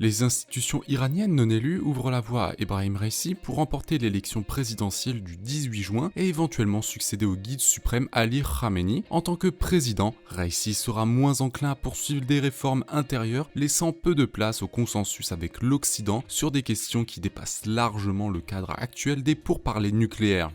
Les institutions iraniennes non élues ouvrent la voie à Ebrahim Raisi pour remporter l'élection présidentielle du 18 juin et éventuellement succéder au guide suprême Ali Khamenei. En tant que président, Raisi sera moins enclin à poursuivre des réformes intérieures, laissant peu de place au consensus avec l'Occident sur des questions qui dépassent largement le cadre actuel des pourparlers nucléaires.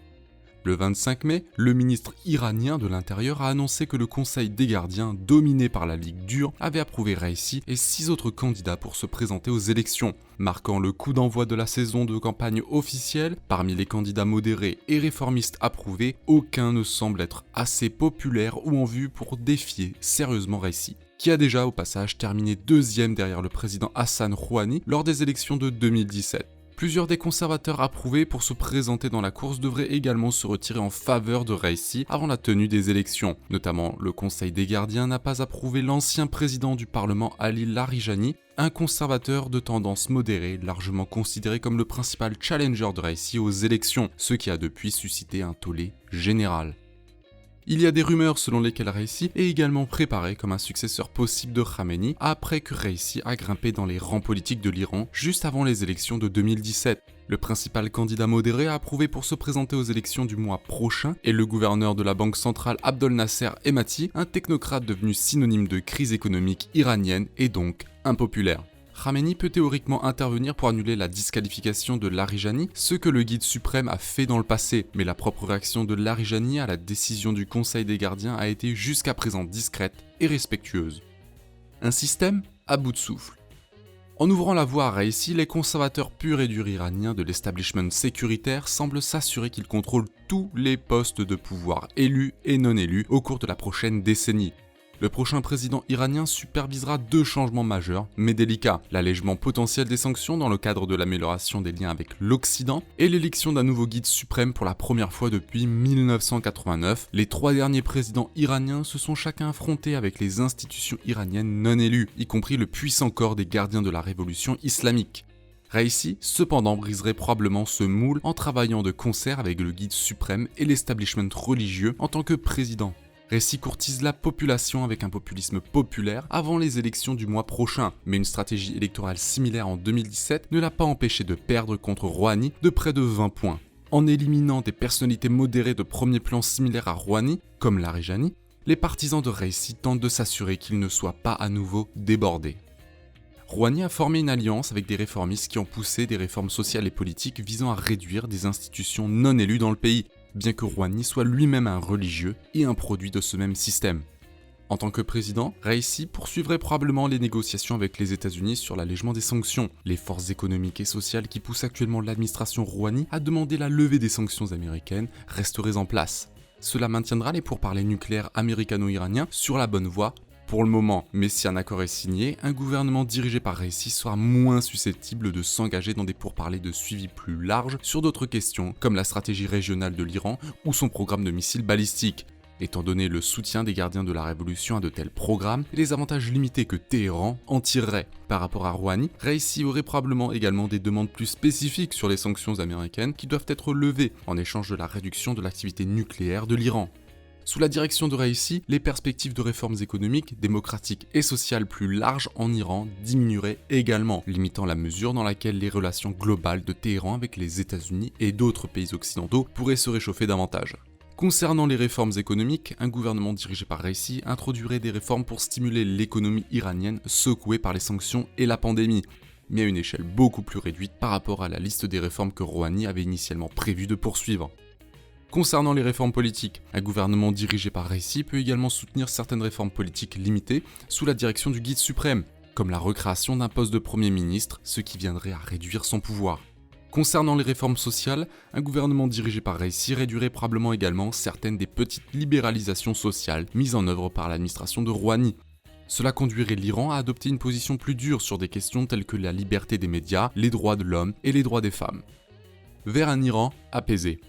Le 25 mai, le ministre iranien de l'Intérieur a annoncé que le Conseil des gardiens, dominé par la Ligue dure, avait approuvé Raisi et 6 autres candidats pour se présenter aux élections, marquant le coup d'envoi de la saison de campagne officielle. Parmi les candidats modérés et réformistes approuvés, aucun ne semble être assez populaire ou en vue pour défier sérieusement Raisi, qui a déjà au passage terminé deuxième derrière le président Hassan Rouhani lors des élections de 2017. Plusieurs des conservateurs approuvés pour se présenter dans la course devraient également se retirer en faveur de Raisi avant la tenue des élections. Notamment, le Conseil des gardiens n'a pas approuvé l'ancien président du Parlement Ali Larijani, un conservateur de tendance modérée, largement considéré comme le principal challenger de Raisi aux élections, ce qui a depuis suscité un tollé général. Il y a des rumeurs selon lesquelles Raisi est également préparé comme un successeur possible de Khamenei après que Raisi a grimpé dans les rangs politiques de l'Iran juste avant les élections de 2017. Le principal candidat modéré approuvé pour se présenter aux élections du mois prochain est le gouverneur de la banque centrale Abdel Nasser Hemati, un technocrate devenu synonyme de crise économique iranienne et donc impopulaire. Khamenei peut théoriquement intervenir pour annuler la disqualification de Larijani, ce que le guide suprême a fait dans le passé, mais la propre réaction de Larijani à la décision du Conseil des gardiens a été jusqu'à présent discrète et respectueuse. Un système à bout de souffle. En ouvrant la voie à Raisi, les conservateurs purs et durs iraniens de l'establishment sécuritaire semblent s'assurer qu'ils contrôlent tous les postes de pouvoir, élus et non élus, au cours de la prochaine décennie. Le prochain président iranien supervisera 2 changements majeurs, mais délicats, l'allègement potentiel des sanctions dans le cadre de l'amélioration des liens avec l'Occident et l'élection d'un nouveau guide suprême pour la première fois depuis 1989. Les 3 derniers présidents iraniens se sont chacun affrontés avec les institutions iraniennes non élues, y compris le puissant corps des gardiens de la révolution islamique. Raisi, cependant, briserait probablement ce moule en travaillant de concert avec le guide suprême et l'establishment religieux en tant que président. Raisi courtise la population avec un populisme populaire avant les élections du mois prochain, mais une stratégie électorale similaire en 2017 ne l'a pas empêché de perdre contre Rouhani de près de 20 points. En éliminant des personnalités modérées de premier plan similaires à Rouhani, comme Larijani, les partisans de Raisi tentent de s'assurer qu'il ne soit pas à nouveau débordé. Rouhani a formé une alliance avec des réformistes qui ont poussé des réformes sociales et politiques visant à réduire des institutions non élues dans le pays, bien que Rouhani soit lui-même un religieux et un produit de ce même système. En tant que président, Raisi poursuivrait probablement les négociations avec les États-Unis sur l'allègement des sanctions, les forces économiques et sociales qui poussent actuellement l'administration Rouhani à demander la levée des sanctions américaines resteraient en place. Cela maintiendra les pourparlers nucléaires américano-iraniens sur la bonne voie pour le moment, mais si un accord est signé, un gouvernement dirigé par Raisi sera moins susceptible de s'engager dans des pourparlers de suivi plus larges sur d'autres questions, comme la stratégie régionale de l'Iran ou son programme de missiles balistiques. Étant donné le soutien des gardiens de la révolution à de tels programmes et les avantages limités que Téhéran en tirerait par rapport à Rouhani, Raisi aurait probablement également des demandes plus spécifiques sur les sanctions américaines qui doivent être levées en échange de la réduction de l'activité nucléaire de l'Iran. Sous la direction de Raisi, les perspectives de réformes économiques, démocratiques et sociales plus larges en Iran diminueraient également, limitant la mesure dans laquelle les relations globales de Téhéran avec les États-Unis et d'autres pays occidentaux pourraient se réchauffer davantage. Concernant les réformes économiques, un gouvernement dirigé par Raisi introduirait des réformes pour stimuler l'économie iranienne secouée par les sanctions et la pandémie, mais à une échelle beaucoup plus réduite par rapport à la liste des réformes que Rouhani avait initialement prévu de poursuivre. Concernant les réformes politiques, un gouvernement dirigé par Raisi peut également soutenir certaines réformes politiques limitées sous la direction du guide suprême, comme la recréation d'un poste de Premier ministre, ce qui viendrait à réduire son pouvoir. Concernant les réformes sociales, un gouvernement dirigé par Raisi réduirait probablement également certaines des petites libéralisations sociales mises en œuvre par l'administration de Rouhani. Cela conduirait l'Iran à adopter une position plus dure sur des questions telles que la liberté des médias, les droits de l'homme et les droits des femmes. Vers un Iran apaisé.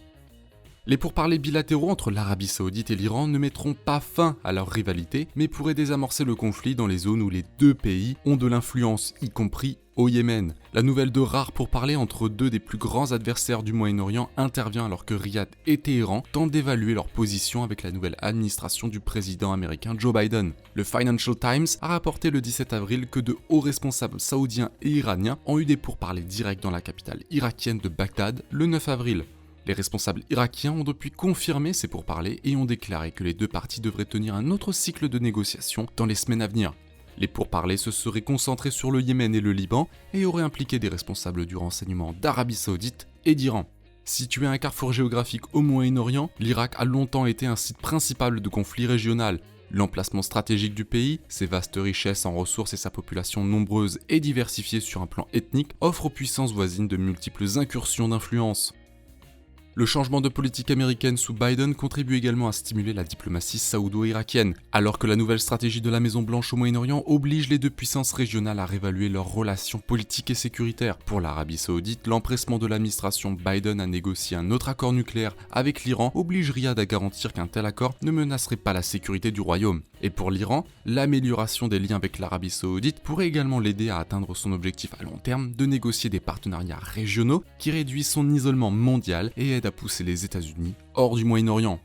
Les pourparlers bilatéraux entre l'Arabie Saoudite et l'Iran ne mettront pas fin à leur rivalité, mais pourraient désamorcer le conflit dans les zones où les deux pays ont de l'influence, y compris au Yémen. La nouvelle de rares pourparlers entre deux des plus grands adversaires du Moyen-Orient intervient alors que Riyad et Téhéran tentent d'évaluer leur position avec la nouvelle administration du président américain Joe Biden. Le Financial Times a rapporté le 17 avril que de hauts responsables saoudiens et iraniens ont eu des pourparlers directs dans la capitale irakienne de Bagdad le 9 avril. Les responsables irakiens ont depuis confirmé ces pourparlers et ont déclaré que les deux parties devraient tenir un autre cycle de négociations dans les semaines à venir. Les pourparlers se seraient concentrés sur le Yémen et le Liban et auraient impliqué des responsables du renseignement d'Arabie Saoudite et d'Iran. Situé à un carrefour géographique au Moyen-Orient, l'Irak a longtemps été un site principal de conflit régional. L'emplacement stratégique du pays, ses vastes richesses en ressources et sa population nombreuse et diversifiée sur un plan ethnique offrent aux puissances voisines de multiples incursions d'influence. Le changement de politique américaine sous Biden contribue également à stimuler la diplomatie saoudo-irakienne, alors que la nouvelle stratégie de la Maison-Blanche au Moyen-Orient oblige les deux puissances régionales à réévaluer leurs relations politiques et sécuritaires. Pour l'Arabie Saoudite, l'empressement de l'administration Biden à négocier un autre accord nucléaire avec l'Iran oblige Riyad à garantir qu'un tel accord ne menacerait pas la sécurité du royaume. Et pour l'Iran, l'amélioration des liens avec l'Arabie Saoudite pourrait également l'aider à atteindre son objectif à long terme de négocier des partenariats régionaux qui réduisent son isolement mondial et aident à pousser les États-Unis hors du Moyen-Orient.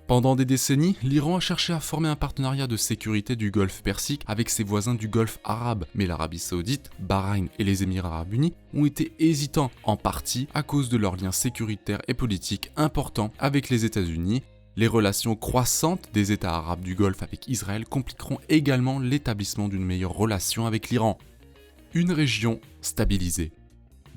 Pendant des décennies, l'Iran a cherché à former un partenariat de sécurité du Golfe Persique avec ses voisins du Golfe arabe, mais l'Arabie Saoudite, Bahreïn et les Émirats arabes unis ont été hésitants, en partie à cause de leurs liens sécuritaires et politiques importants avec les États-Unis. Les relations croissantes des États arabes du Golfe avec Israël compliqueront également l'établissement d'une meilleure relation avec l'Iran. Une région stabilisée.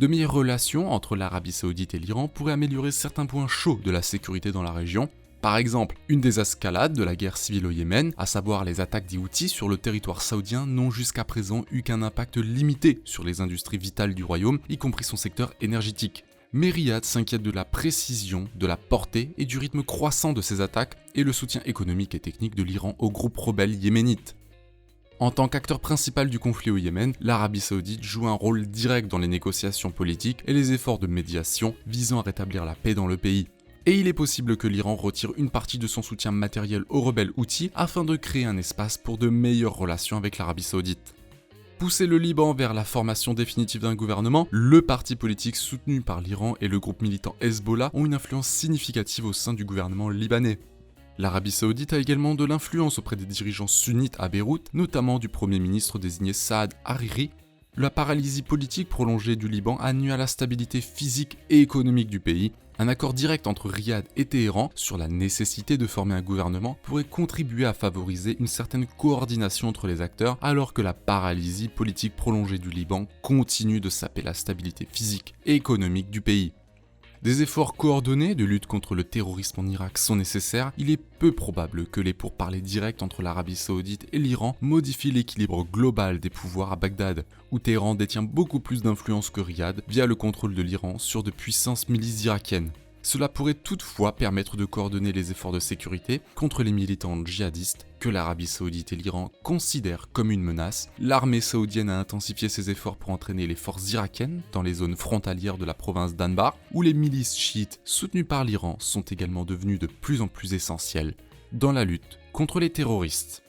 De meilleures relations entre l'Arabie Saoudite et l'Iran pourraient améliorer certains points chauds de la sécurité dans la région. Par exemple, une désescalade de la guerre civile au Yémen, à savoir les attaques des Houthis sur le territoire saoudien, n'ont jusqu'à présent eu qu'un impact limité sur les industries vitales du royaume, y compris son secteur énergétique. Mais Riyad s'inquiète de la précision, de la portée et du rythme croissant de ces attaques et le soutien économique et technique de l'Iran au groupe rebelle yéménite. En tant qu'acteur principal du conflit au Yémen, l'Arabie Saoudite joue un rôle direct dans les négociations politiques et les efforts de médiation visant à rétablir la paix dans le pays. Et il est possible que l'Iran retire une partie de son soutien matériel aux rebelles Houthis afin de créer un espace pour de meilleures relations avec l'Arabie Saoudite. Pousser le Liban vers la formation définitive d'un gouvernement, le parti politique soutenu par l'Iran et le groupe militant Hezbollah ont une influence significative au sein du gouvernement libanais. L'Arabie Saoudite a également de l'influence auprès des dirigeants sunnites à Beyrouth, notamment du Premier ministre désigné Saad Hariri. La paralysie politique prolongée du Liban a nui à la stabilité physique et économique du pays. Un accord direct entre Riyad et Téhéran sur la nécessité de former un gouvernement pourrait contribuer à favoriser une certaine coordination entre les acteurs, alors que la paralysie politique prolongée du Liban continue de saper la stabilité physique et économique du pays. Des efforts coordonnés de lutte contre le terrorisme en Irak sont nécessaires, il est peu probable que les pourparlers directs entre l'Arabie Saoudite et l'Iran modifient l'équilibre global des pouvoirs à Bagdad, où Téhéran détient beaucoup plus d'influence que Riyad via le contrôle de l'Iran sur de puissantes milices irakiennes. Cela pourrait toutefois permettre de coordonner les efforts de sécurité contre les militants djihadistes que l'Arabie Saoudite et l'Iran considèrent comme une menace. L'armée saoudienne a intensifié ses efforts pour entraîner les forces irakiennes dans les zones frontalières de la province d'Anbar, où les milices chiites soutenues par l'Iran sont également devenues de plus en plus essentielles dans la lutte contre les terroristes.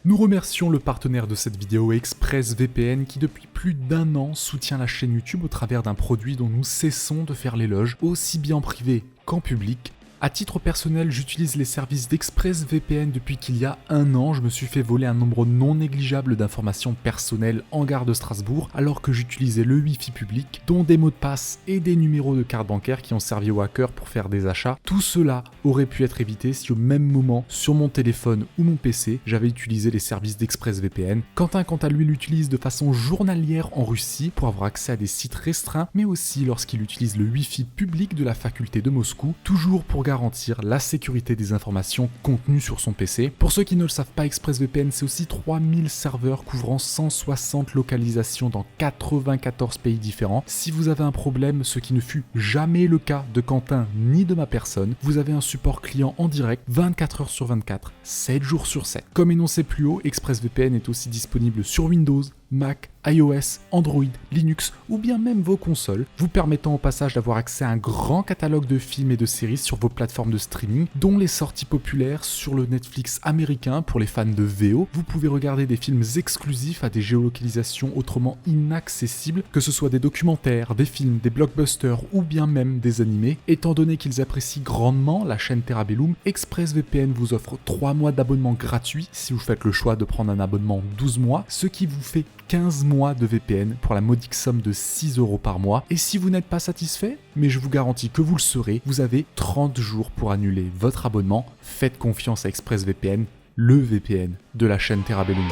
Nous remercions le partenaire de cette vidéo, ExpressVPN, qui depuis plus d'1 an soutient la chaîne YouTube au travers d'un produit dont nous cessons de faire l'éloge, aussi bien en privé qu'en public. À titre personnel, j'utilise les services d'ExpressVPN depuis qu'il y a 1 an. Je me suis fait voler un nombre non négligeable d'informations personnelles en gare de Strasbourg, alors que j'utilisais le Wi-Fi public, dont des mots de passe et des numéros de carte bancaire qui ont servi aux hackers pour faire des achats. Tout cela aurait pu être évité si au même moment, sur mon téléphone ou mon PC, j'avais utilisé les services d'ExpressVPN. Quentin, quant à lui, l'utilise de façon journalière en Russie pour avoir accès à des sites restreints, mais aussi lorsqu'il utilise le Wi-Fi public de la faculté de Moscou, toujours pour garantir la sécurité des informations contenues sur son PC. Pour ceux qui ne le savent pas, ExpressVPN, c'est aussi 3000 serveurs couvrant 160 localisations dans 94 pays différents. Si vous avez un problème, ce qui ne fut jamais le cas de Quentin ni de ma personne, vous avez un support client en direct 24 heures sur 24, 7 jours sur 7. Comme énoncé plus haut, ExpressVPN est aussi disponible sur Windows, Mac, iOS, Android, Linux ou bien même vos consoles, vous permettant au passage d'avoir accès à un grand catalogue de films et de séries sur vos plateformes de streaming, dont les sorties populaires sur le Netflix américain pour les fans de VO. Vous pouvez regarder des films exclusifs à des géolocalisations autrement inaccessibles, que ce soit des documentaires, des films, des blockbusters ou bien même des animés. Étant donné qu'ils apprécient grandement la chaîne Terabellum, ExpressVPN vous offre 3 mois d'abonnement gratuit si vous faites le choix de prendre un abonnement 12 mois, ce qui vous fait 15 mois de VPN pour la modique somme de 6 € par mois. Et si vous n'êtes pas satisfait, mais je vous garantis que vous le serez, vous avez 30 jours pour annuler votre abonnement. Faites confiance à ExpressVPN, le VPN de la chaîne Terabellum.